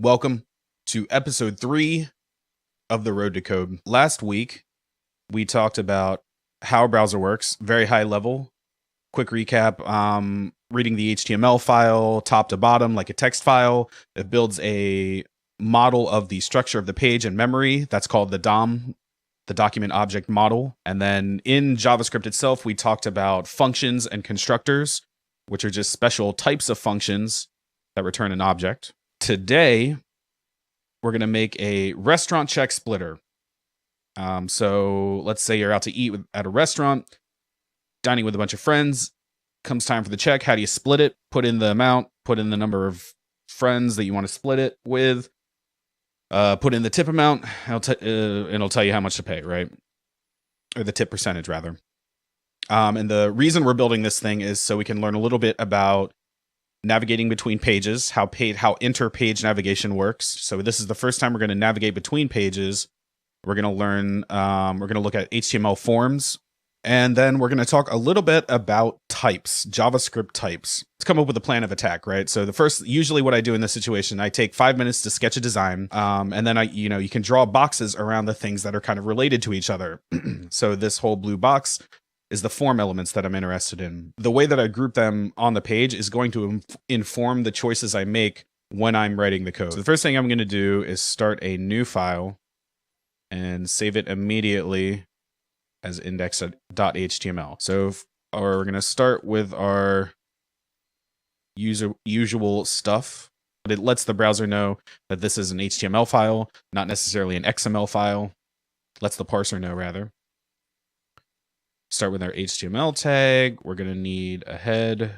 Welcome to episode 3 of The Road to Code. Last week, we talked about how a browser works, very high level. Quick recap, reading the HTML file top to bottom like a text file. It builds a model of the structure of the page in memory. That's called the DOM, the document object model. And then in JavaScript itself, we talked about functions and constructors, which are just special types of functions that return an object. Today, we're going to make a restaurant check splitter. So let's say you're out to eat at a restaurant, dining with a bunch of friends. Comes time for the check. How do you split it? Put in the amount, put in the number of friends that you want to split it with, put in the tip amount, and it'll tell you how much to pay, right? Or the tip percentage, rather. And the reason we're building this thing is so we can learn a little bit about navigating between pages, how inter-page navigation works. So this is the first time we're going to navigate between pages. We're going to learn, we're going to look at HTML forms, and then we're going to talk a little bit about types, JavaScript types. Let's come up with a plan of attack, right? So usually what I do in this situation, I take 5 minutes to sketch a design, and then you can draw boxes around the things that are kind of related to each other. So this whole blue box is the form elements that I'm interested in. The way that I group them on the page is going to inform the choices I make when I'm writing the code. So the first thing I'm going to do is start a new file and save it immediately as index.html. So we're going to start with our usual stuff, but it lets the browser know that this is an HTML file, not necessarily an XML file. Lets the parser know, rather. Start with our HTML tag. We're going to need a head.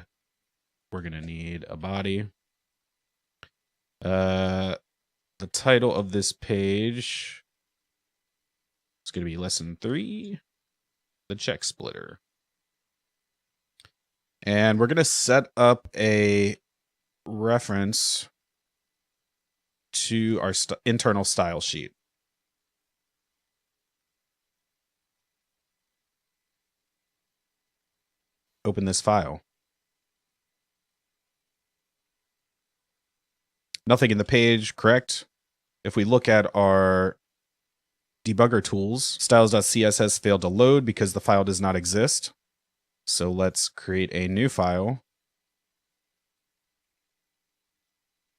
We're going to need a body. The title of this page is going to be lesson 3, the check splitter. And we're going to set up a reference to our internal style sheet. Open this file. Nothing in the page, correct? If we look at our debugger tools, styles.css failed to load because the file does not exist. So let's create a new file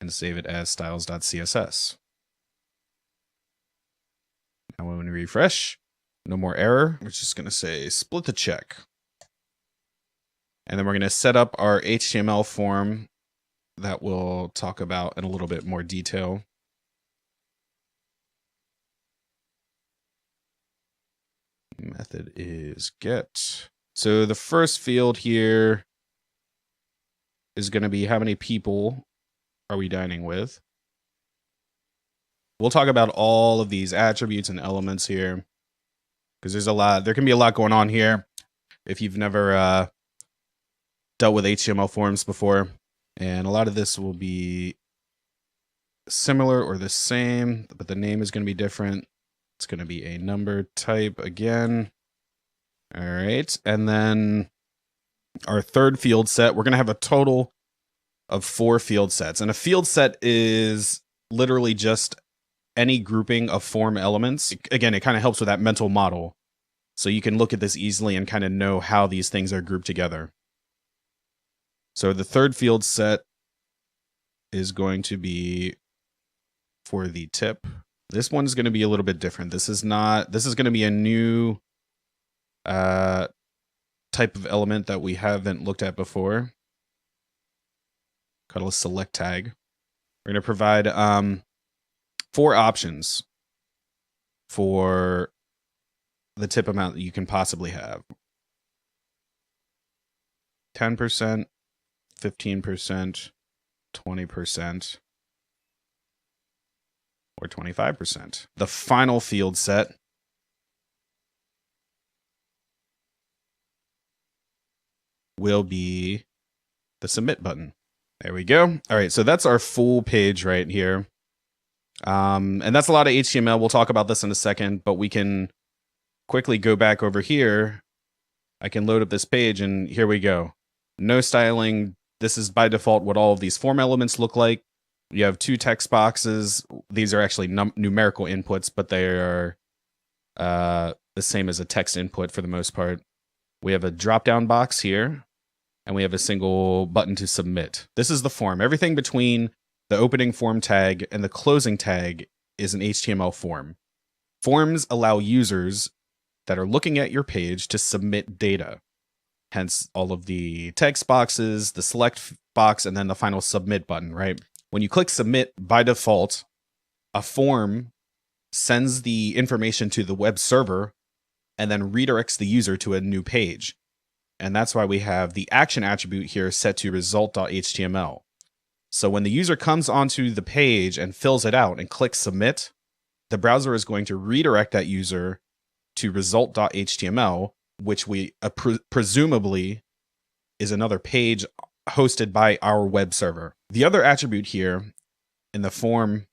and save it as styles.css. Now when we refresh, no more error. We're just going to say split the check. And then we're going to set up our HTML form that we'll talk about in a little bit more detail. Method is get. So the first field here is going to be how many people are we dining with. We'll talk about all of these attributes and elements here because there can be a lot going on here if you've never dealt with HTML forms before, and a lot of this will be similar or the same, but the name is going to be different. It's going to be a number type again. All right, and then our third field set, we're going to have a total of 4 field sets, and a field set is literally just any grouping of form elements. Again, it kind of helps with that mental model, so you can look at this easily and kind of know how these things are grouped together. So the third field set is going to be for the tip. This one is going to be a little bit different. This is going to be a new type of element that we haven't looked at before, called a select tag. We're going to provide 4 options for the tip amount that you can possibly have. 10%, 15%, 20%, or 25%. The final field set will be the submit button. There we go. All right, so that's our full page right here. And that's a lot of HTML. We'll talk about this in a second, but we can quickly go back over here. I can load up this page, and here we go. No styling. This is by default what all of these form elements look like. You have two text boxes. These are actually numerical inputs, but they are the same as a text input for the most part. We have a drop-down box here, and we have a single button to submit. This is the form. Everything between the opening form tag and the closing tag is an HTML form. Forms allow users that are looking at your page to submit data. Hence all of the text boxes, the select box, and then the final submit button, right? When you click submit, by default, a form sends the information to the web server and then redirects the user to a new page. And that's why we have the action attribute here set to result.html. So when the user comes onto the page and fills it out and clicks submit, the browser is going to redirect that user to result.html, which we presumably is another page hosted by our web server. The other attribute here in the form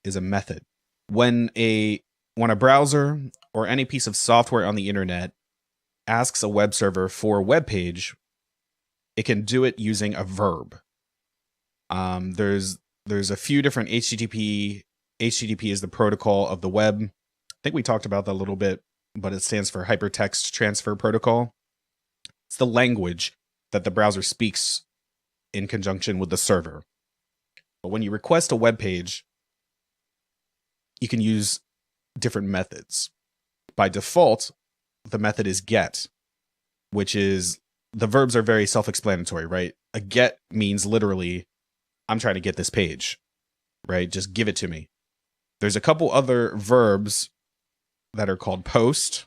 is a method. When a browser or any piece of software on the internet asks a web server for a web page, it can do it using a verb. There's a few different HTTP. HTTP is the protocol of the web. I think we talked about that a little bit, but it stands for Hypertext Transfer Protocol. It's the language that the browser speaks in conjunction with the server. But when you request a web page, you can use different methods. By default, the method is get, which is, the verbs are very self-explanatory, right? A get means literally, I'm trying to get this page, right? Just give it to me. There's a couple other verbs that are called post,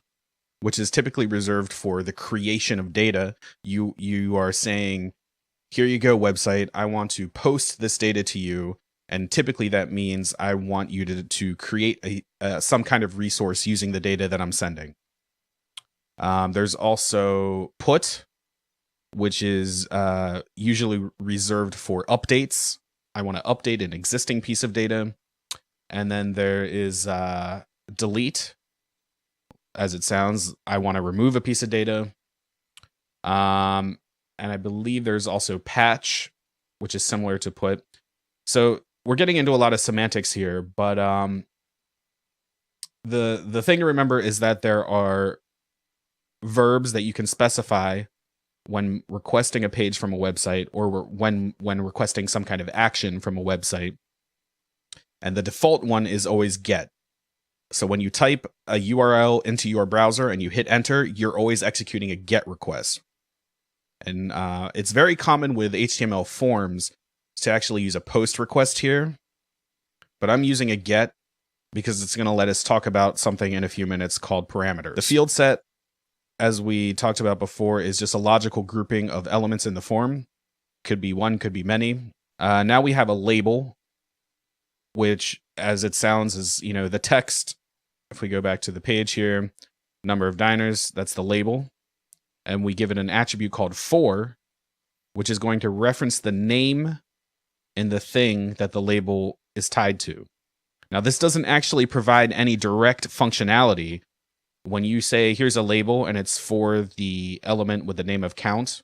which is typically reserved for the creation of data. You are saying, here you go, website, I want to post this data to you. And typically that means I want you to create some kind of resource using the data that I'm sending. There's also put, which is usually reserved for updates. I want to update an existing piece of data. And then there is delete. As it sounds, I want to remove a piece of data. And I believe there's also patch, which is similar to put. So we're getting into a lot of semantics here, but the thing to remember is that there are verbs that you can specify when requesting a page from a website, or when requesting some kind of action from a website. And the default one is always get. So when you type a URL into your browser and you hit enter, you're always executing a get request. And it's very common with HTML forms to actually use a post request here. But I'm using a get because it's going to let us talk about something in a few minutes called parameters. The field set, as we talked about before, is just a logical grouping of elements in the form. Could be one, could be many. Now we have a label, which, as it sounds, is, the text. If we go back to the page here, number of diners, that's the label. And we give it an attribute called for, which is going to reference the name and the thing that the label is tied to. Now, this doesn't actually provide any direct functionality. When you say, here's a label, and it's for the element with the name of count,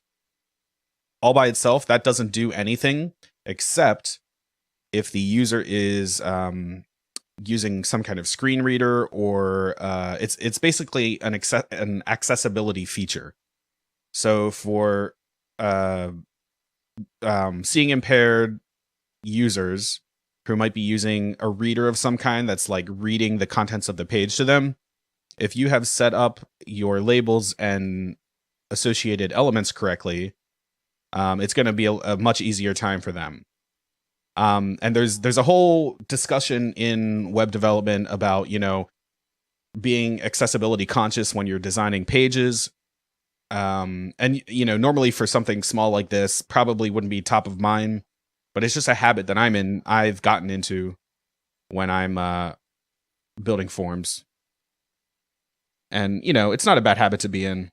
all by itself, that doesn't do anything, except if the user is using some kind of screen reader, or it's basically an accessibility feature. So for seeing impaired users who might be using a reader of some kind that's like reading the contents of the page to them, if you have set up your labels and associated elements correctly, it's going to be a much easier time for them. And there's a whole discussion in web development about, being accessibility conscious when you're designing pages. And, normally for something small like this, probably wouldn't be top of mind, but it's just a habit that I've gotten into when I'm building forms. And, it's not a bad habit to be in.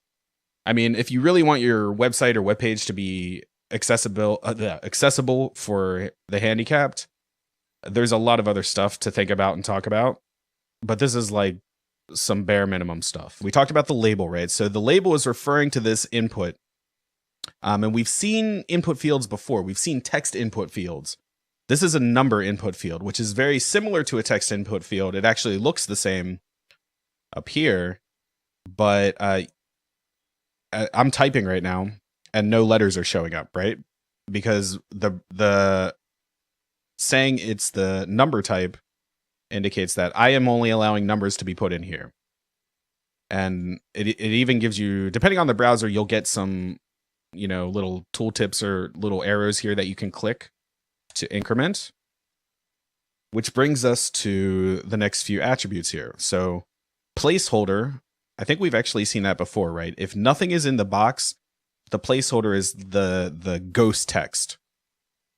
I mean, if you really want your website or webpage to be accessible for the handicapped, there's a lot of other stuff to think about and talk about. But this is like some bare minimum stuff. We talked about the label, right? So the label is referring to this input. And we've seen input fields before. We've seen text input fields. This is a number input field, which is very similar to a text input field. It actually looks the same up here, but I'm typing right now and no letters are showing up, right? Because the saying it's the number type indicates that I am only allowing numbers to be put in here. And it even gives you, depending on the browser, you'll get some, little tooltips or little arrows here that you can click to increment, which brings us to the next few attributes here. So placeholder, I think we've actually seen that before, right? If nothing is in the box, the placeholder is the ghost text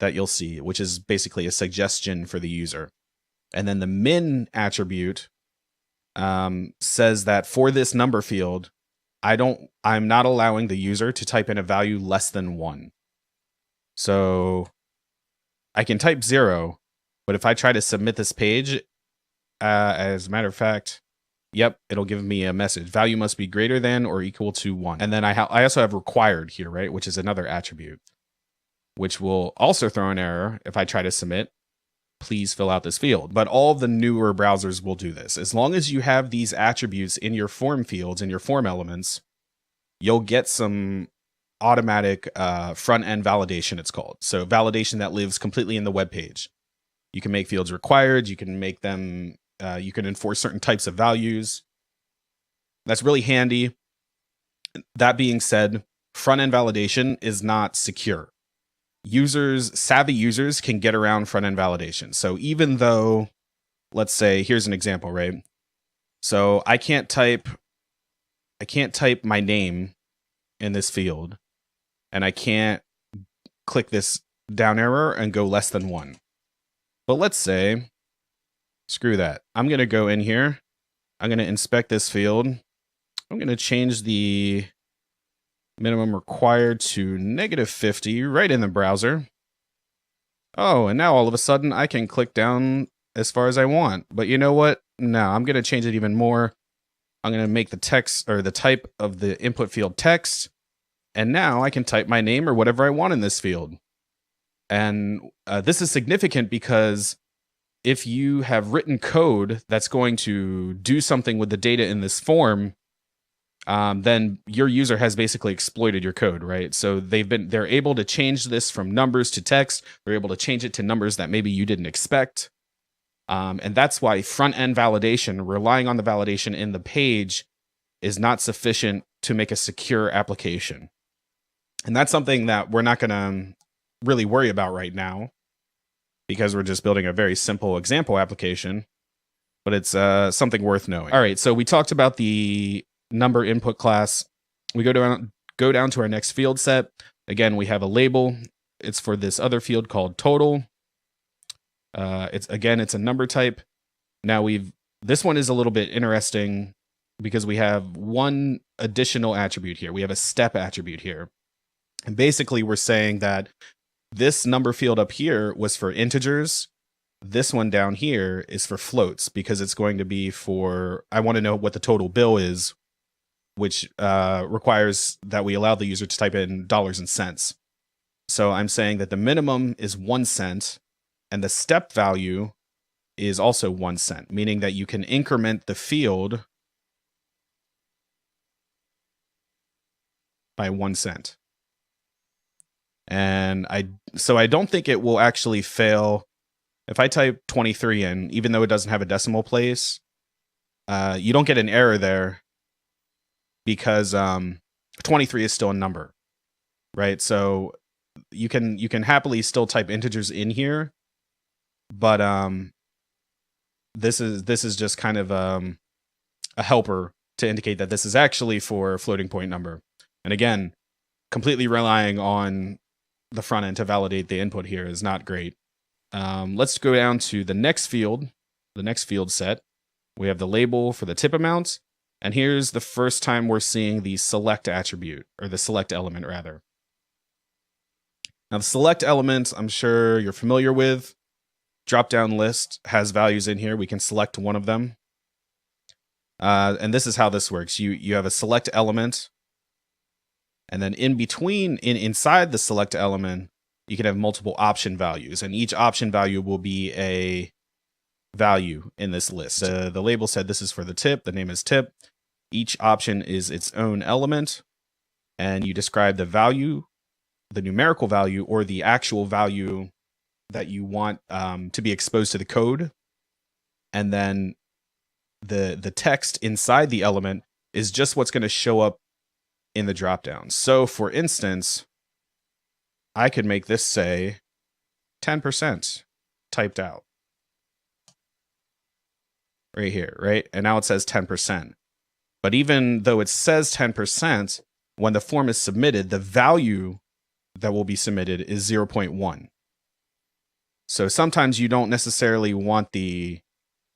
that you'll see, which is basically a suggestion for the user. And then the min attribute says that for this number field, I'm not allowing the user to type in a value less than 1. So I can type 0, but if I try to submit this page, as a matter of fact, yep, it'll give me a message. Value must be greater than or equal to 1. And then I also have required here, right? Which is another attribute, which will also throw an error if I try to submit. Please fill out this field. But all of the newer browsers will do this. As long as you have these attributes in your form fields, in your form elements, you'll get some automatic front-end validation, it's called. So validation that lives completely in the web page. You can make fields required. You can make them, you can enforce certain types of values. That's really handy. That being said, front-end validation is not secure. Savvy users can get around front-end validation. So even though, let's say, here's an example, right? So I can't type my name in this field, and I can't click this down arrow and go less than 1. But let's say, screw that. I'm going to go in here. I'm going to inspect this field. I'm going to change the minimum required to -50 right in the browser. Oh, and now all of a sudden I can click down as far as I want. But you know what? No, I'm going to change it even more. I'm going to make the text or the type of the input field text. And now I can type my name or whatever I want in this field. And this is significant because if you have written code that's going to do something with the data in this form, then your user has basically exploited your code, right? So they're able to change this from numbers to text. They're able to change it to numbers that maybe you didn't expect. And that's why front-end validation, relying on the validation in the page, is not sufficient to make a secure application. And that's something that we're not going to really worry about right now because we're just building a very simple example application, but it's something worth knowing. All right, so we talked about the number input class. We go down to our next field set. Again, we have a label. It's for this other field called total. It's a number type. Now this one is a little bit interesting because we have one additional attribute here. We have a step attribute here. And basically we're saying that this number field up here was for integers. This one down here is for floats because it's going to be for, I want to know what the total bill is, which requires that we allow the user to type in dollars and cents. So I'm saying that the minimum is 1 cent and the step value is also 1 cent, meaning that you can increment the field by 1 cent. And so I don't think it will actually fail. If I type 23 in, even though it doesn't have a decimal place, you don't get an error there because 23 is still a number, right? So you can happily still type integers in here, but this is just kind of a helper to indicate that this is actually for floating point number. And again, completely relying on the front end to validate the input here is not great. Let's go down to the next field set. We have the label for the tip amount. And here's the first time we're seeing the select attribute, or the select element rather. Now the select element, I'm sure you're familiar with. Drop-down list has values in here. We can select one of them. And this is how this works. You have a select element. And then inside the select element, you can have multiple option values, and each option value will be a value in this list. The label said this is for the tip. The name is tip. Each option is its own element, and you describe the value, the numerical value, or the actual value that you want to be exposed to the code. And then the text inside the element is just what's going to show up in the dropdown. So for instance, I could make this say 10% typed out right here, right? And now it says 10%. But even though it says 10%, when the form is submitted, the value that will be submitted is 0.1. So sometimes you don't necessarily want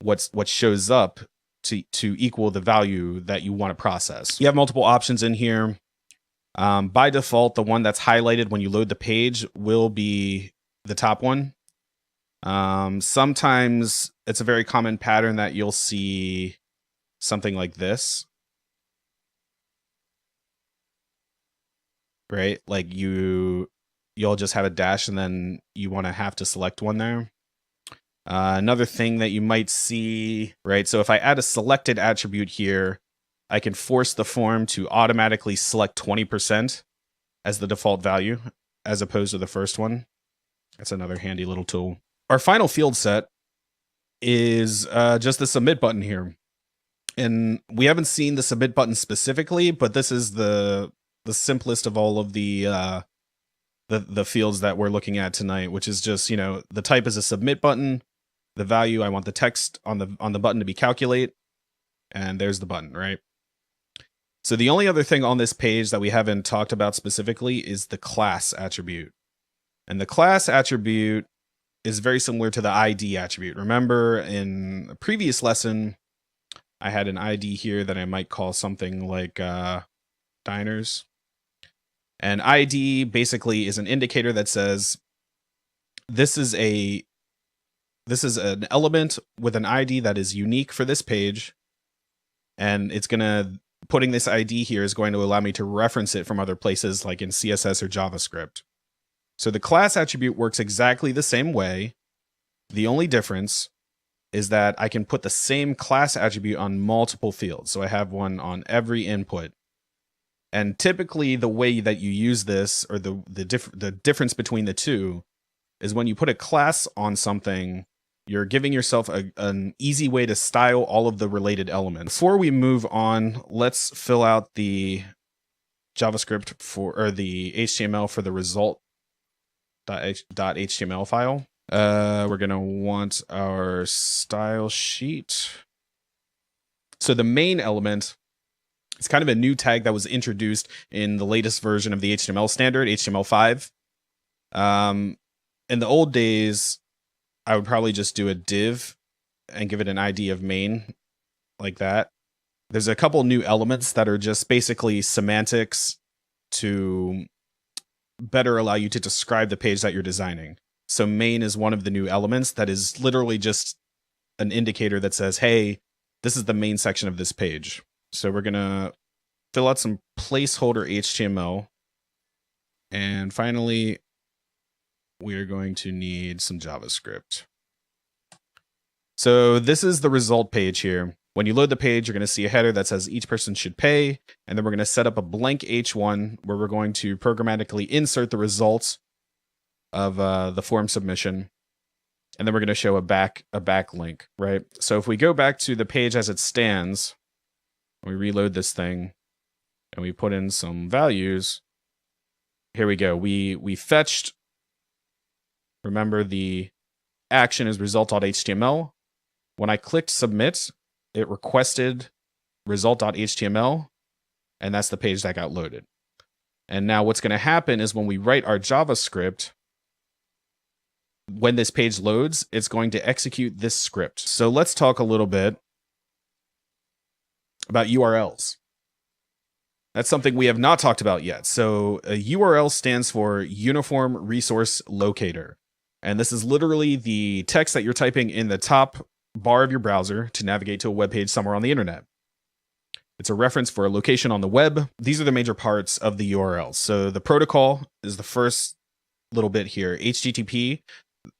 what shows up to equal the value that you want to process. You have multiple options in here. By default, the one that's highlighted when you load the page will be the top one. Sometimes it's a very common pattern that you'll see something like this, right? Like you'll just have a dash and then you want to have to select one there. Another thing that you might see, right? So if I add a selected attribute here, I can force the form to automatically select 20% as the default value, as opposed to the first one. That's another handy little tool. Our final field set is just the submit button here. And we haven't seen the submit button specifically, but this is the simplest of all of the fields that we're looking at tonight, which is just, the type is a submit button. The value, I want the text on the button to be calculate, and there's the button, right? So the only other thing on this page that we haven't talked about specifically is the class attribute. And the class attribute is very similar to the ID attribute. Remember in a previous lesson, I had an ID here that I might call something like diners. And ID basically is an indicator that says this is an element with an ID that is unique for this page, and putting this ID here is going to allow me to reference it from other places like in CSS or JavaScript. So the class attribute works exactly the same way. The only difference is that I can put the same class attribute on multiple fields. So I have one on every input. And typically the way that you use this, or the difference between the two, is when you put a class on something, you're giving yourself an easy way to style all of the related elements. Before we move on, let's fill out the JavaScript or the HTML for the result.html file. We're going to want our style sheet. So the main element, it's kind of a new tag that was introduced in the latest version of the HTML standard, HTML5. In the old days, I would probably just do a div and give it an ID of main like that. There's a couple new elements that are just basically semantics to better allow you to describe the page that you're designing. So main is one of the new elements that is literally just an indicator that says, hey, this is the main section of this page. So we're going to fill out some placeholder HTML. And finally, we are going to need some JavaScript. So this is the result page here. When you load the page, you're going to see a header that says each person should pay. And then we're going to set up a blank H1 where we're going to programmatically insert the results of the form submission. And then we're going to show a back link, right? So if we go back to the page as it stands, we reload this thing and we put in some values. Here we go. We fetched, remember the action is result.html. When I clicked submit, it requested result.html, and that's the page that got loaded. And now what's going to happen is when we write our JavaScript, when this page loads, it's going to execute this script. So let's talk a little bit about URLs. That's something we have not talked about yet. So a URL stands for Uniform Resource Locator. And this is literally the text that you're typing in the top bar of your browser to navigate to a web page somewhere on the internet. It's a reference for a location on the web. These are the major parts of the URL. So the protocol is the first little bit here. HTTP,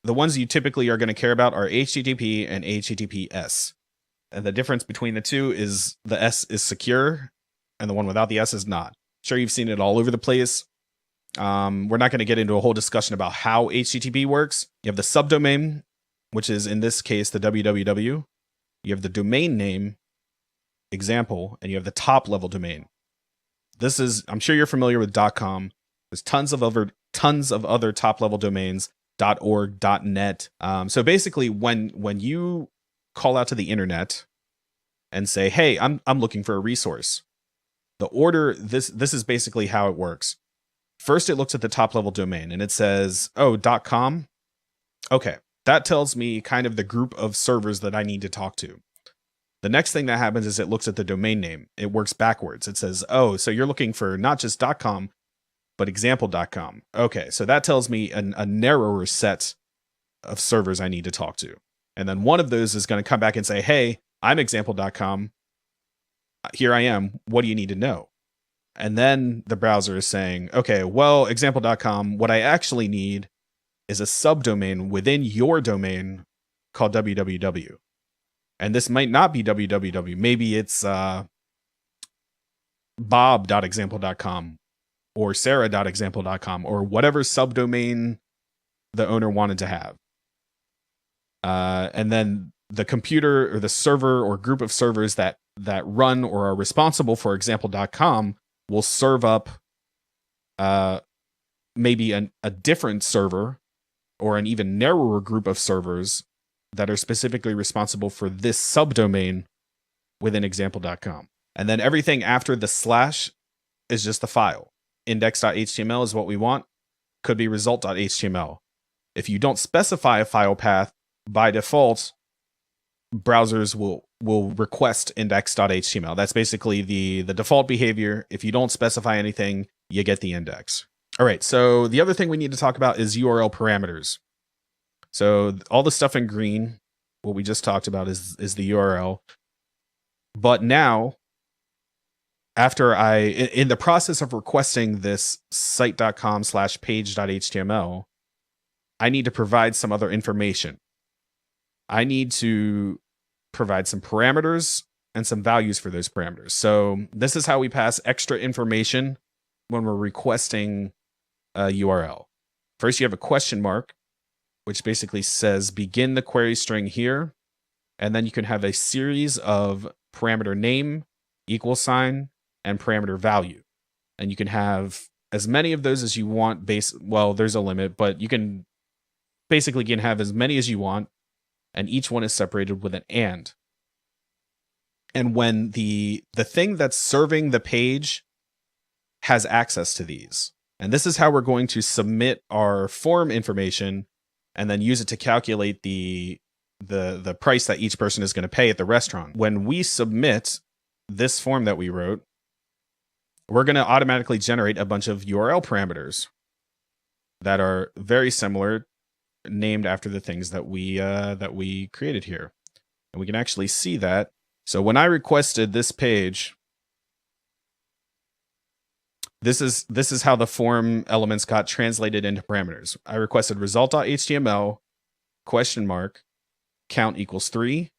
the ones you typically are going to care about are HTTP and HTTPS. And the difference between the two is the S is secure and the one without the S is not. Sure, you've seen it all over the place. We're not going to get into a whole discussion about how HTTP works. You have the subdomain, which is in this case the www. You have the domain name, example, and you have the top level domain. This is, I'm sure you're familiar with .com. There's tons of other top level domains, .org, .net. So basically, when you call out to the internet and say, "Hey, I'm looking for a resource," the order, this is basically how it works. First, it looks at the top level domain and it says, "Oh, .com." Okay, that tells me kind of the group of servers that I need to talk to. The next thing that happens is it looks at the domain name. It works backwards. It says, "Oh, so you're looking for not just .com, but example.com." Okay, so that tells me a narrower set of servers I need to talk to. And then one of those is going to come back and say, "Hey, I'm example.com. Here I am. What do you need to know?" And then the browser is saying, "Okay, well, example.com, what I actually need is a subdomain within your domain called www. And this might not be www. Maybe it's bob.example.com or sarah.example.com or whatever subdomain the owner wanted to have." And then the computer or the server or group of servers that run or are responsible for example.com will serve up maybe a different server or an even narrower group of servers that are specifically responsible for this subdomain within example.com. And then everything after the slash is just the file. Index.html is what we want. Could be result.html. If you don't specify a file path, by default, browsers will request index.html. That's basically the default behavior. If you don't specify anything, you get the index. All right, so the other thing we need to talk about is URL parameters. So all the stuff in green, what we just talked about is the URL. But now, after in the process of requesting this site.com/page.html, I need to provide some other information. I need to provide some parameters and some values for those parameters. So this is how we pass extra information when we're requesting a URL. First, you have a question mark, which basically says begin the query string here. And then you can have a series of parameter name, $, and parameter value. And you can have as many of those as you want. Well, there's a limit, but you can basically have as many as you want. And each one is separated with an and. And when the thing that's serving the page has access to these. And this is how we're going to submit our form information and then use it to calculate the price that each person is going to pay at the restaurant. When we submit this form that we wrote, we're going to automatically generate a bunch of URL parameters that are very similar, named after the things that we created here. And we can actually see that. So when I requested this page, this is how the form elements got translated into parameters. I requested result.html, question mark, count equals 3,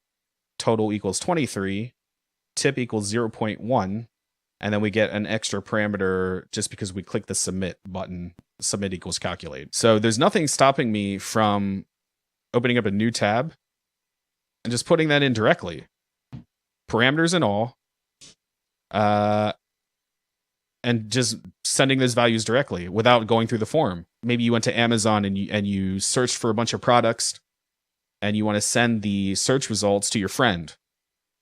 total equals 23, tip equals 0.1, and then we get an extra parameter just because we click the submit button. Submit equals calculate. So there's nothing stopping me from opening up a new tab and just putting that in directly. Parameters and all. And just sending those values directly without going through the form. Maybe you went to Amazon and you searched for a bunch of products and you want to send the search results to your friend.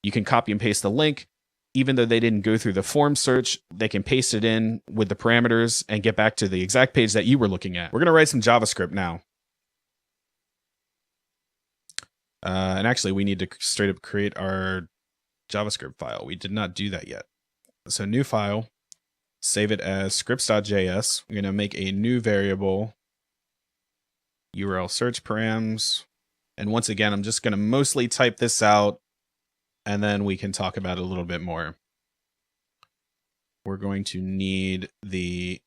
You can copy and paste the link. Even though they didn't go through the form search, they can paste it in with the parameters and get back to the exact page that you were looking at. We're going to write some JavaScript now. And actually, we need to straight up create our JavaScript file. We did not do that yet. So new file, save it as scripts.js. We're going to make a new variable, URL search params. And once again, I'm just going to mostly type this out, and then we can talk about it a little bit more. We're going to need the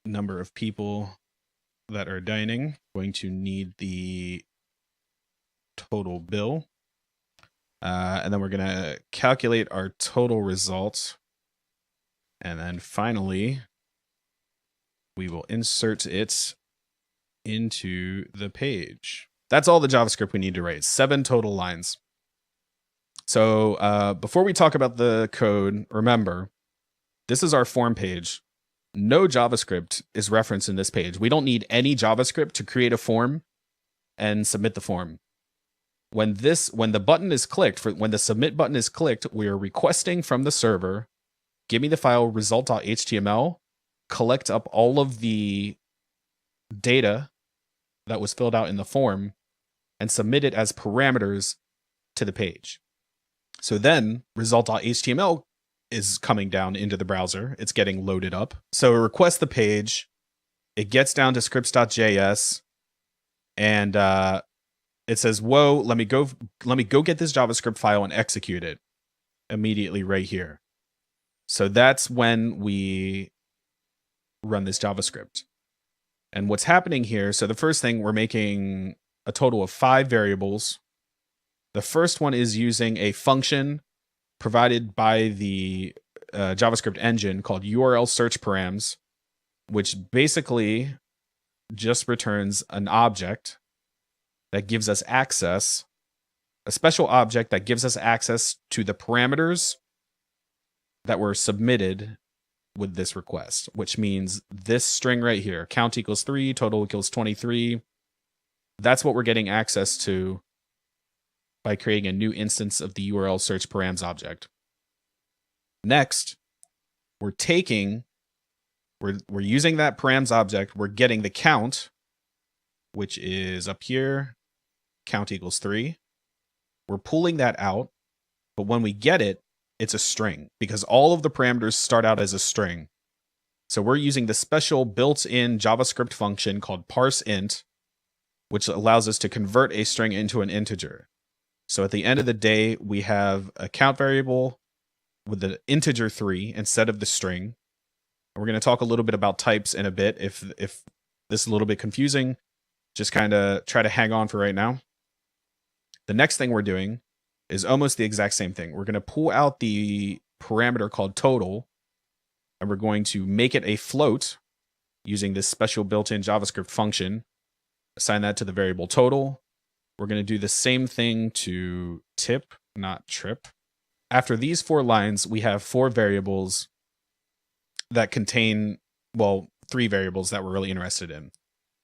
number of people that are dining. Going to need the total bill. And then we're going to calculate our total result. And then finally, we will insert it into the page. That's all the JavaScript we need to write. 7 total lines. So before we talk about the code, remember, this is our form page. No JavaScript is referenced in this page. We don't need any JavaScript to create a form and submit the form. When the button is clicked, when the submit button is clicked, we are requesting from the server, give me the file result.html, collect up all of the data that was filled out in the form, and submit it as parameters to the page. So then result.html is coming down into the browser. It's getting loaded up. So it requests the page. It gets down to scripts.js, and it says, "Whoa, let me go get this JavaScript file and execute it immediately right here." So that's when we run this JavaScript. And what's happening here, so the first thing, we're making a total of 5 variables. The first one is using a function provided by the JavaScript engine called URL search params, which basically just returns an object that gives us access, a special object that gives us access to the parameters that were submitted with this request, which means this string right here, count equals 3, total equals 23. That's what we're getting access to by creating a new instance of the URL search params object. Next, we're using that params object, we're getting the count, which is up here, count equals 3. We're pulling that out, but when we get it, it's a string because all of the parameters start out as a string. So we're using the special built-in JavaScript function called parseInt, which allows us to convert a string into an integer. So at the end of the day, we have a count variable with the integer 3 instead of the string. And we're going to talk a little bit about types in a bit. If this is a little bit confusing, just kind of try to hang on for right now. The next thing we're doing is almost the exact same thing. We're going to pull out the parameter called total, and we're going to make it a float using this special built-in JavaScript function. Assign that to the variable total. We're going to do the same thing to tip, not trip. After these 4 lines, we have 4 variables that contain, well, 3 variables that we're really interested in.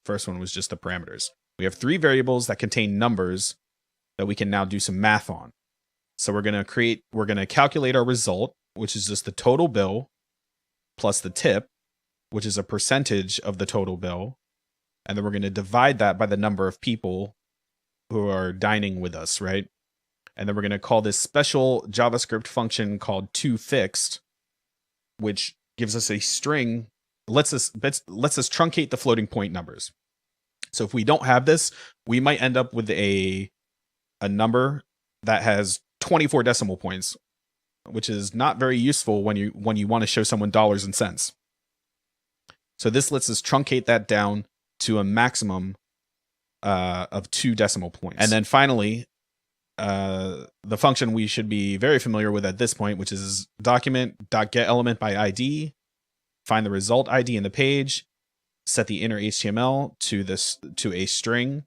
First one was just the parameters. We have 3 variables that contain numbers that we can now do some math on. So we're going to calculate our result, which is just the total bill plus the tip, which is a percentage of the total bill. And then we're going to divide that by the number of people who are dining with us, right? And then we're going to call this special JavaScript function called toFixed, which gives us a string, lets us truncate the floating point numbers. So if we don't have this, we might end up with a number that has 24 decimal points, which is not very useful when you want to show someone dollars and cents. So this lets us truncate that down to a maximum of 2 decimal points. And then finally, the function we should be very familiar with at this point, which is document.getElement by ID, find the result ID in the page, set the inner HTML to a string,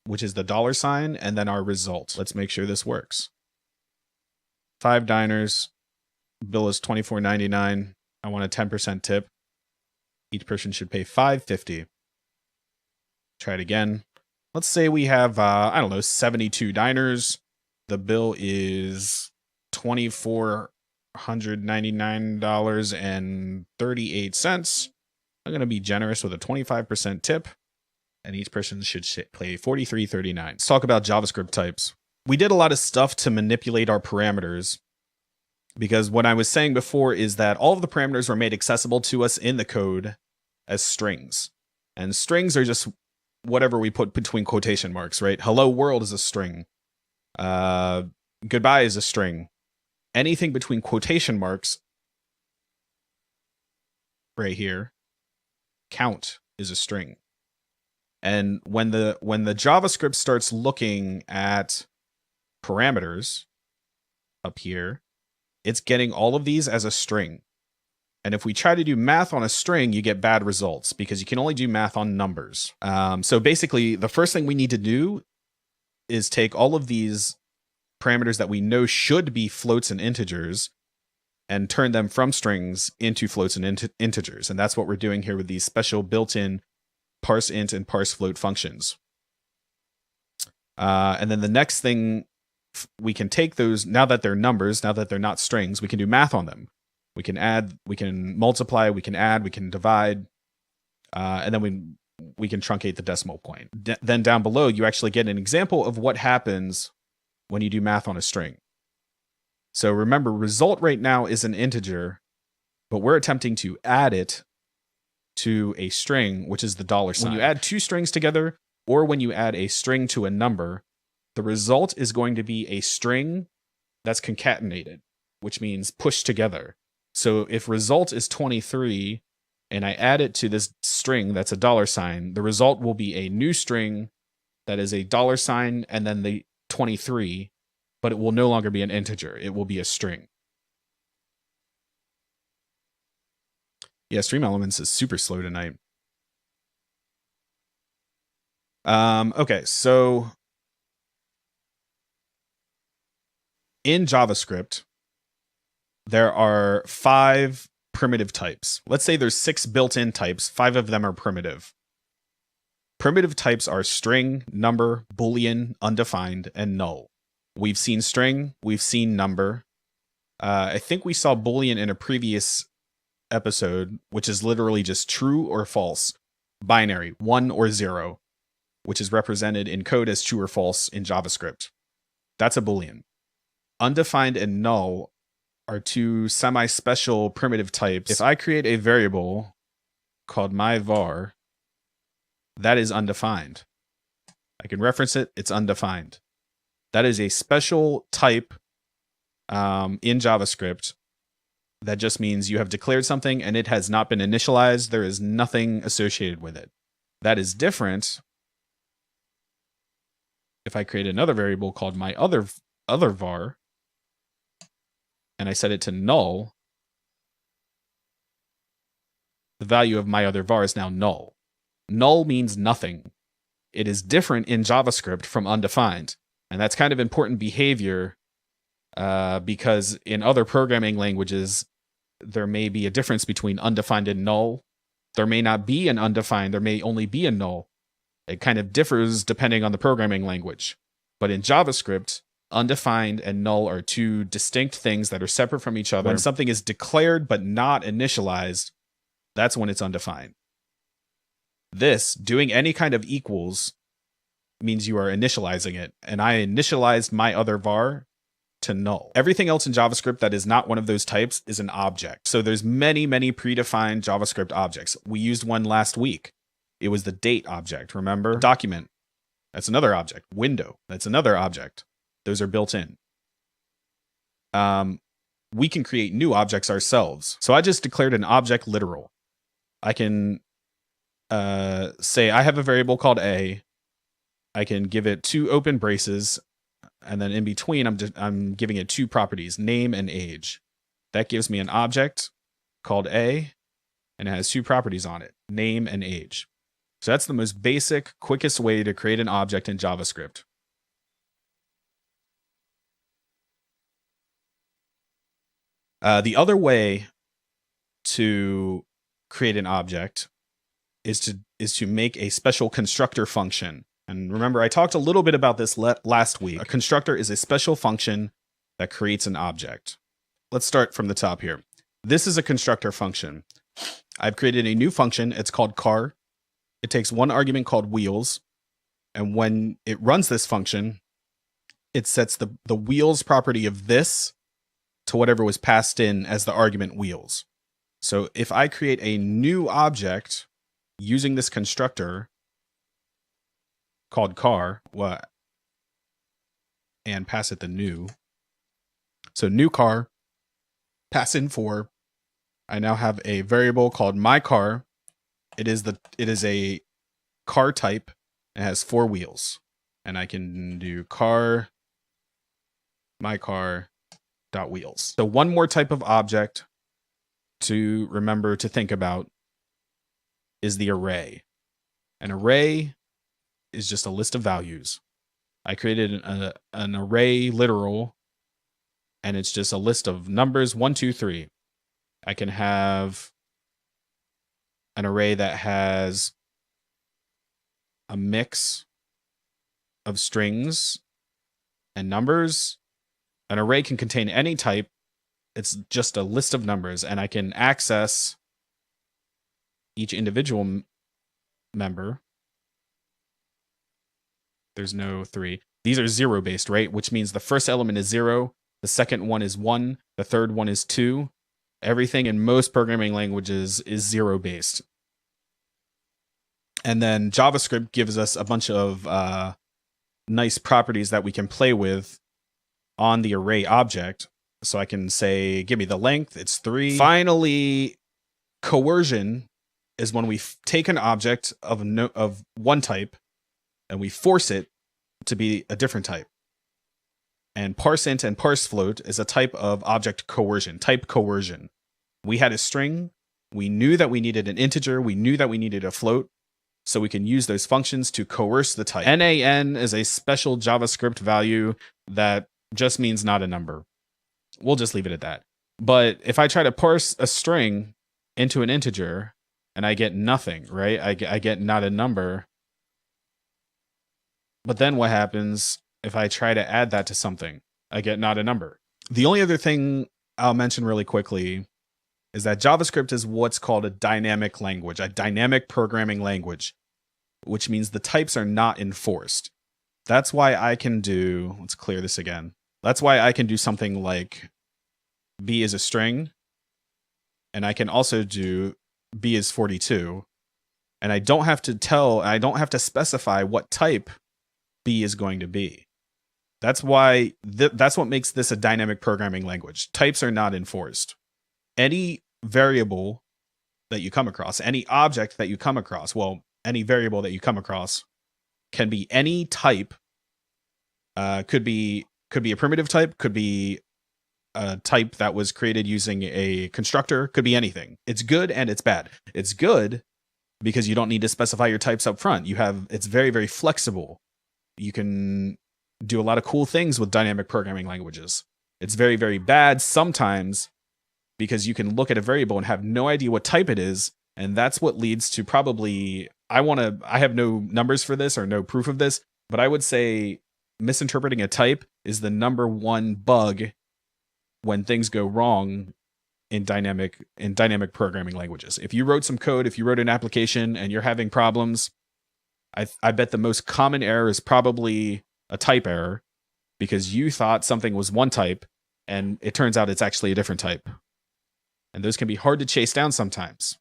which is the $, and then our result. Let's make sure this works. 5 diners, bill is $24.99. I want a 10% tip. Each person should pay $5.50. Try it again. Let's say we have, 72 diners. The bill is $2,499.38. I'm going to be generous with a 25% tip, and each person should pay $43.39. Let's talk about JavaScript types. We did a lot of stuff to manipulate our parameters, because what I was saying before is that all of the parameters were made accessible to us in the code as strings. And strings are just whatever we put between quotation marks, right? Hello world is a string. Goodbye is a string. Anything between quotation marks right here count is a string. And when the JavaScript starts looking at parameters up here, it's getting all of these as a string. And if we try to do math on a string, you get bad results because you can only do math on numbers. So basically, the first thing we need to do is take all of these parameters that we know should be floats and integers and turn them from strings into floats and integers. And that's what we're doing here with these special built-in parseInt and parseFloat functions. And then the next thing, we can take those, now that they're numbers, now that they're not strings, we can do math on them. We can add, we can multiply, we can add, we can divide, and then we can truncate the decimal point. Then down below, you actually get an example of what happens when you do math on a string. So remember, result right now is an integer, but we're attempting to add it to a string, which is the $sign. When you add two strings together, or when you add a string to a number, the result is going to be a string that's concatenated, which means pushed together. So if result is 23, and I add it to this string that's a $sign, the result will be a new string that is a $sign and then the 23, but it will no longer be an integer. It will be a string. Yeah, Stream Elements is super slow tonight. Okay, so in JavaScript, there are 5 primitive types. Let's say there's 6 built-in types. 5 of them are primitive. Primitive types are string, number, boolean, undefined, and null. We've seen string, we've seen number. I think we saw boolean in a previous episode, which is literally just true or false. Binary, 1 or 0, which is represented in code as true or false in JavaScript. That's a boolean. Undefined and null are 2 semi-special primitive types. If I create a variable called myVar, that is undefined. I can reference it, it's undefined. That is a special type in JavaScript that just means you have declared something and it has not been initialized. There is nothing associated with it. That is different if I create another variable called my other var, and I set it to null, the value of my other var is now null. Null means nothing. It is different in JavaScript from undefined. And that's kind of important behavior because in other programming languages, there may be a difference between undefined and null. There may not be an undefined, there may only be a null. It kind of differs depending on the programming language. But in JavaScript, undefined and null are 2 distinct things that are separate from each other. When something is declared but not initialized, that's when it's undefined. This, doing any kind of equals, means you are initializing it. And I initialized my other var to null. Everything else in JavaScript that is not one of those types is an object. So there's many, many predefined JavaScript objects. We used one last week. It was the date object, remember? Document, that's another object. Window, that's another object. Those are built in. We can create new objects ourselves. So I just declared an object literal. I can say I have a variable called a. I can give it 2 open braces, and then in between I'm giving it 2 properties, name and age. That gives me an object called a, and it has 2 properties on it, name and age. So that's the most basic, quickest way to create an object in JavaScript. The other way to create an object is to make a special constructor function. And remember, I talked a little bit about this last week. A constructor is a special function that creates an object. Let's start from the top here. This is a constructor function. I've created a new function. It's called car. It takes 1 argument called wheels. And when it runs this function, it sets the wheels property of this to whatever was passed in as the argument wheels. So if I create a new object using this constructor called car, and pass it the new. So new car, pass in 4. I now have a variable called my car It is a car type. It has 4 wheels, and I can do car, my car dot wheels. So one more type of object to remember to think about is the array. An array is just a list of values. I created an array literal, and it's just a list of numbers 1, 2, 3. I can have an array that has a mix of strings and numbers. An array can contain any type. It's just a list of numbers, and I can access each individual member. There's no 3. These are 0 based, right? Which means the first element is 0, the second one is 1, the third one is 2. Everything in most programming languages is 0 based. And then JavaScript gives us a bunch of nice properties that we can play with on the array object. So I can say, give me the length, it's 3. Finally, coercion is when we take an object of one type and we force it to be a different type. And parseInt and parseFloat is a type of object coercion, type coercion. We had a string. We knew that we needed an integer. We knew that we needed a float. So we can use those functions to coerce the type. NaN is a special JavaScript value that just means not a number. We'll just leave it at that. But if I try to parse a string into an integer and I get nothing, right? I get not a number. But then what happens if I try to add that to something? I get not a number. The only other thing I'll mention really quickly is that JavaScript is what's called a dynamic language, a dynamic programming language, which means the types are not enforced. That's why I can do, let's clear this again. That's why I can do something like B is a string, and I can also do B is 42, and I don't have to specify what type B is going to be. That's why that's what makes this a dynamic programming language. Types are not enforced. Any variable that you come across, any object that you come across, well, any variable that you come across can be any type. Could be a primitive type, could be a type that was created using a constructor, could be anything. It's good and it's bad. It's good because you don't need to specify your types up front. It's very, very flexible. You can do a lot of cool things with dynamic programming languages. It's very, very bad sometimes because you can look at a variable and have no idea what type it is, and that's what leads to probably, I have no numbers for this or no proof of this, but I would say misinterpreting a type is the #1 bug when things go wrong in dynamic programming languages. If you wrote some code, if you wrote an application and you're having problems, I bet the most common error is probably a type error because you thought something was one type and it turns out it's actually a different type. And those can be hard to chase down sometimes.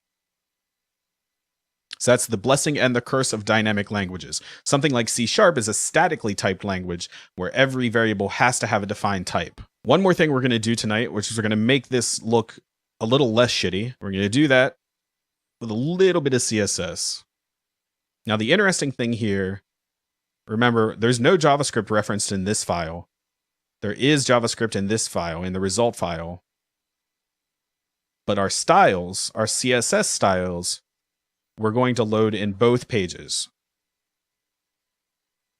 So that's the blessing and the curse of dynamic languages. Something like C# is a statically typed language where every variable has to have a defined type. One more thing we're going to do tonight, which is we're going to make this look a little less shitty. We're going to do that with a little bit of CSS. Now, the interesting thing here, remember, there's no JavaScript referenced in this file. There is JavaScript in this file, in the result file. But our styles, our CSS styles, we're going to load in both pages.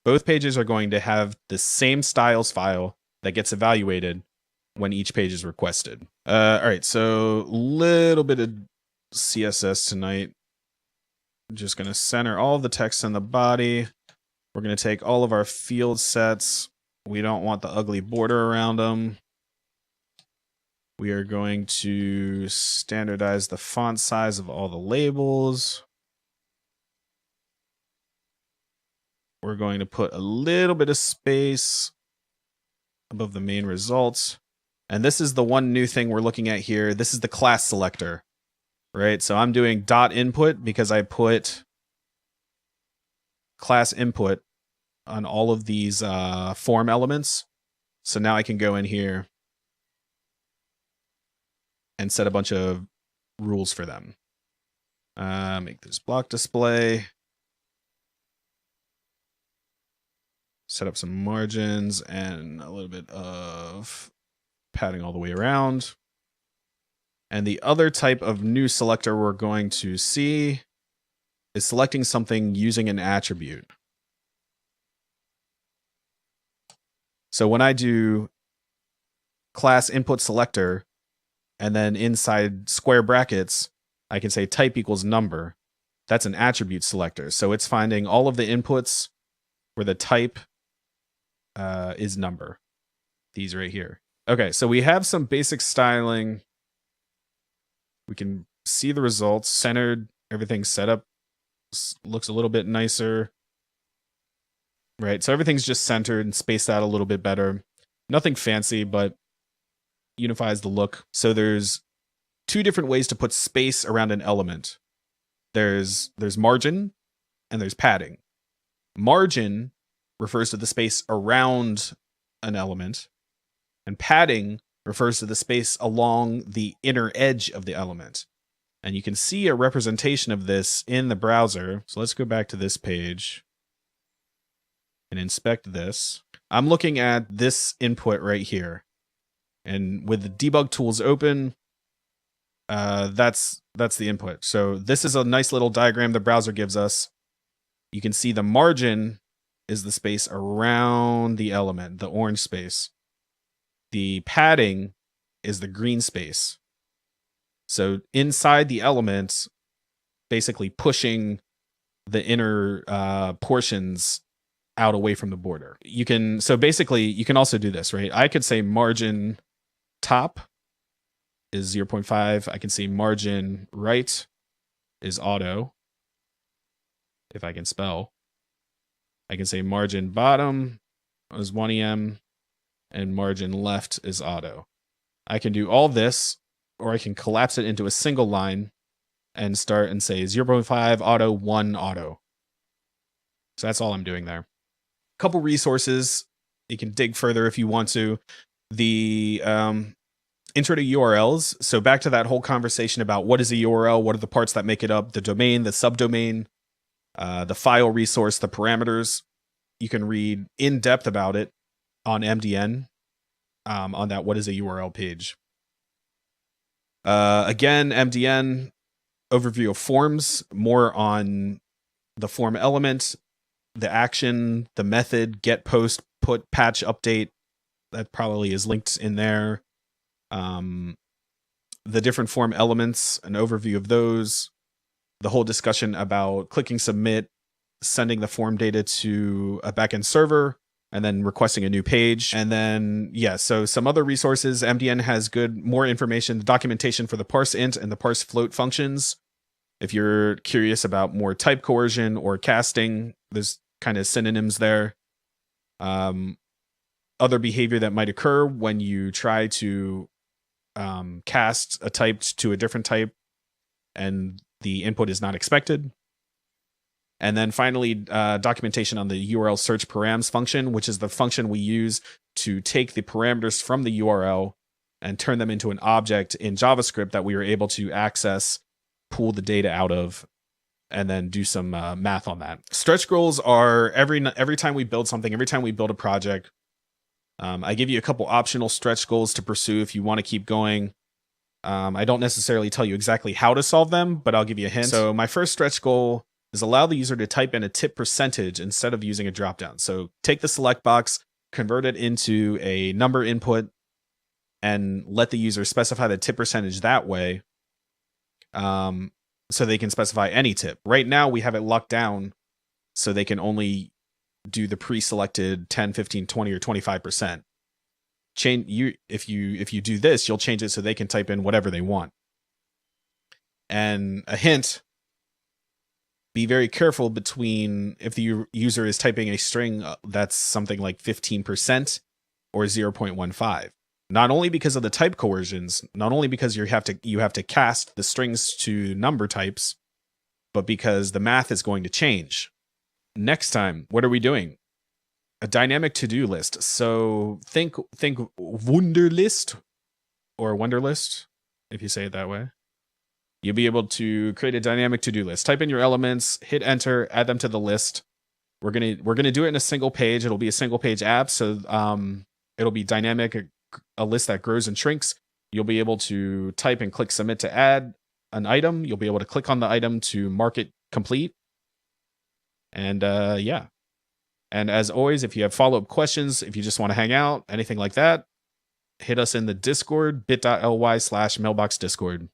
Both pages are going to have the same styles file that gets evaluated when each page is requested. All right, so a little bit of CSS tonight. I'm just going to center all of the text in the body. We're going to take all of our field sets. We don't want the ugly border around them. We are going to standardize the font size of all the labels. We're going to put a little bit of space above the main results. And this is the one new thing we're looking at here. This is the class selector, right? So I'm doing .input because I put class input on all of these form elements. So now I can go in here and set a bunch of rules for them. Make this block display. Set up some margins and a little bit of padding all the way around. And the other type of new selector we're going to see is selecting something using an attribute. So when I do class input selector, and then inside square brackets, I can say type equals number. That's an attribute selector. So it's finding all of the inputs where the type is number. These right here. Okay, so we have some basic styling. We can see the results. Centered, everything's set up. Looks a little bit nicer. Right, so everything's just centered and spaced out a little bit better. Nothing fancy, but unifies the look. So there's two different ways to put space around an element. There's margin and there's padding. Margin refers to the space around an element, and padding refers to the space along the inner edge of the element. And you can see a representation of this in the browser. So let's go back to this page and inspect this. I'm looking at this input right here. And with the debug tools open, that's the input. So this is a nice little diagram the browser gives us. You can see the margin is the space around the element, the orange space. The padding is the green space. So inside the element, basically pushing the inner portions out away from the border. So basically you can also do this, right? I could say margin top is 0.5. I can see margin right is auto, if I can spell. I can say margin bottom is 1em, and margin left is auto. I can do all this, or I can collapse it into a single line and start and say 0.5 auto, 1 auto. So that's all I'm doing there. Couple resources. You can dig further if you want to. The intro to URLs. So back to that whole conversation about what is a URL, what are the parts that make it up, the domain, the subdomain, the file resource, the parameters. You can read in depth about it on MDN on that what is a URL page. Again, MDN overview of forms, more on the form element, the action, the method, get, post, put, patch, update. That probably is linked in there. The different form elements, an overview of those, the whole discussion about clicking submit, sending the form data to a backend server, and then requesting a new page. And then, yeah, so some other resources. MDN has more information, the documentation for the parse int and the parse float functions. If you're curious about more type coercion or casting, there's kind of synonyms there. Other behavior that might occur when you try to cast a type to a different type and the input is not expected. And then finally, documentation on the URL search params function, which is the function we use to take the parameters from the URL and turn them into an object in JavaScript that we are able to access, pull the data out of, and then do some math on that. Stretch goals are every time we build something, every time we build a project, I give you a couple optional stretch goals to pursue if you want to keep going. I don't necessarily tell you exactly how to solve them, but I'll give you a hint. So my first stretch goal is allow the user to type in a tip percentage instead of using a dropdown. So take the select box, convert it into a number input, and let the user specify the tip percentage that way. So they can specify any tip. Right now we have it locked down so they can only do the pre-selected 10, 15, 20, or 25%. If you do this, you'll change it so they can type in whatever they want. And a hint, be very careful between if the user is typing a string that's something like 15% or 0.15. Not only because of the type coercions, not only because you have to cast the strings to number types, but because the math is going to change. Next time, what are we doing? A dynamic to-do list. So think Wunderlist or Wunderlist, if you say it that way. You'll be able to create a dynamic to-do list. Type in your elements, hit enter, add them to the list. We're gonna do it in a single page. It'll be a single page app, so it'll be dynamic, a list that grows and shrinks. You'll be able to type and click submit to add an item. You'll be able to click on the item to mark it complete. And yeah. And as always, if you have follow-up questions, if you just want to hang out, anything like that, hit us in the Discord, bit.ly/mailboxdiscord.